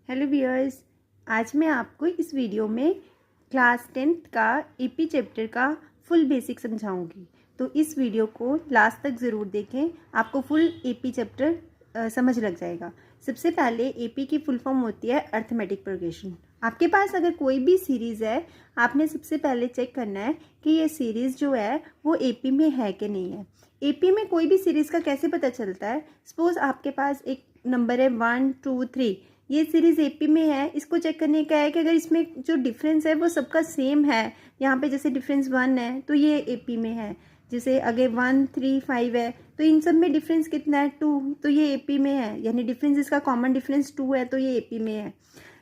Hello viewers, आज मैं आपको इस वीडियो में क्लास 10th का एपी चैप्टर का फुल बेसिक समझाऊंगी। तो इस वीडियो को लास्ट तक ज़रूर देखें, आपको फुल एपी चैप्टर समझ लग जाएगा। सबसे पहले एपी की फुल फॉर्म होती है अर्थमेटिक प्रोग्रेशन। आपके पास अगर कोई भी सीरीज़ है, आपने सबसे पहले चेक करना है कि ये सीरीज़ जो है वो एपी में है कि नहीं है। एपी में कोई भी सीरीज़ का कैसे पता चलता है? सपोज़ आपके पास एक नंबर है 1 2 3, ये सीरीज़ एपी में है। इसको चेक करने का है कि अगर इसमें जो डिफरेंस है वो सबका सेम है, यहाँ पे जैसे डिफरेंस 1 है तो ये एपी में है। जैसे अगर 1 3 5 है तो इन सब में डिफरेंस कितना है 2, तो ये एपी में है, यानी डिफरेंस इसका कॉमन डिफरेंस 2 है तो ये एपी में है।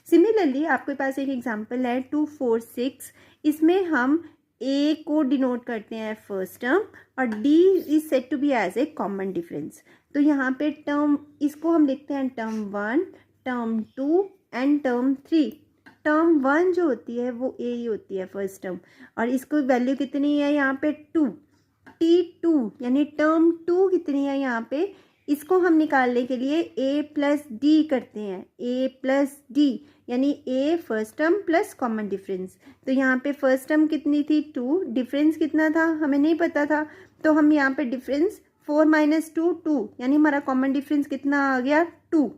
सिमिलरली आपके पास एक एग्जांपल है 2 4 6, इसमें हम ए को डिनोट करते हैं फर्स्ट टर्म और D is said to be as a common difference. तो यहाँ पे टर्म इसको हम लिखते हैं term 1, term 2 and term 3। Term 1 जो होती है वो ए ही होती है फर्स्ट टर्म, और इसको वैल्यू कितनी है यहाँ पे 2, T2 यानी टर्म 2 कितनी है यहाँ पे, इसको हम निकालने के लिए a प्लस डी करते हैं। a प्लस डी यानी a first term plus common difference. तो यहाँ पे फर्स्ट टर्म कितनी थी 2, डिफरेंस कितना था हमें नहीं पता था, तो हम यहाँ पे डिफरेंस 4 माइनस 2 2, यानी हमारा कॉमन डिफरेंस कितना आ गया 2।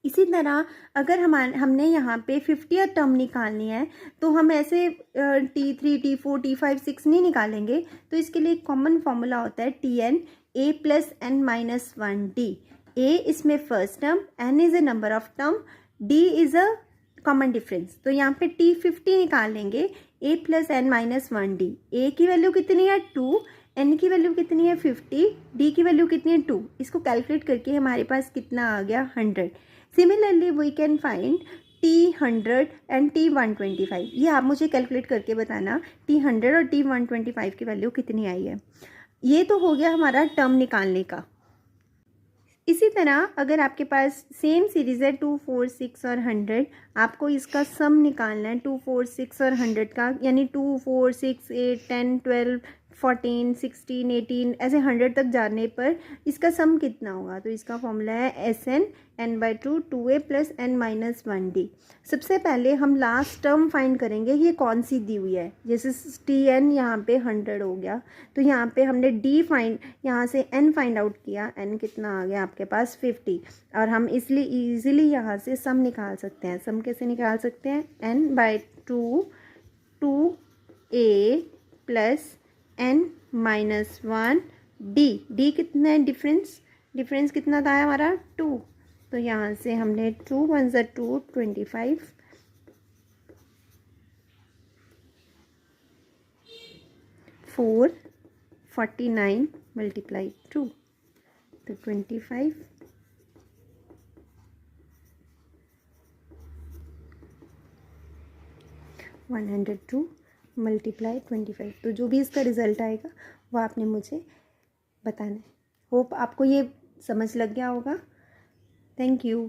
इसी तरह अगर हमने यहाँ पे 50th टर्म निकालनी है तो हम ऐसे T3 T4 T5 6 नहीं निकालेंगे। तो इसके लिए एक कॉमन फॉर्मूला होता है Tn a plus N minus 1d। a इसमें first term, n is a number of term, d इज़ अ कॉमन डिफरेंस। तो यहाँ पे T50 निकालेंगे a plus N minus 1d। a की वैल्यू कितनी है 2, n की वैल्यू कितनी है 50, d की वैल्यू कितनी है 2। इसको कैलकुलेट करके हमारे पास कितना आ गया 100। Similarly we can find T100 and T125। ये आप मुझे कैलकुलेट करके बताना T100 और T125 की वैल्यू कितनी आई है। ये तो हो गया हमारा टर्म निकालने का। इसी तरह अगर आपके पास सेम सीरीज़ है 2 4 6 और 100, आपको इसका सम निकालना है 2 4 6 और 100 का, यानी 2 4 6 8 10 12 14 16 18 ऐसे 100 तक जाने पर इसका सम कितना होगा। तो इसका फॉर्मूला है S N N by 2 2a plus N minus 1d। सबसे पहले हम लास्ट टर्म फाइंड करेंगे ये कौन सी दी हुई है। जैसे टी एन यहाँ पे 100 हो गया, तो यहाँ पे हमने डी फाइंड, यहाँ से एन फाइंड आउट किया, एन कितना आ गया आपके पास 50, और हम इसलिए ईजिली यहाँ से सम निकाल सकते हैं। सम कैसे निकाल सकते हैं, N by 2 2a plus N minus 1d। D कितना है डिफरेंस, डिफरेंस कितना था हमारा 2, तो यहाँ से हमने 2 1 ज़ा 2 25 4 49 मल्टीप्लाई 2, तो 25 102 मल्टीप्लाई 25। तो जो भी इसका रिज़ल्ट आएगा वो आपने मुझे बताना है। होप आपको ये समझ लग गया होगा। Thank you.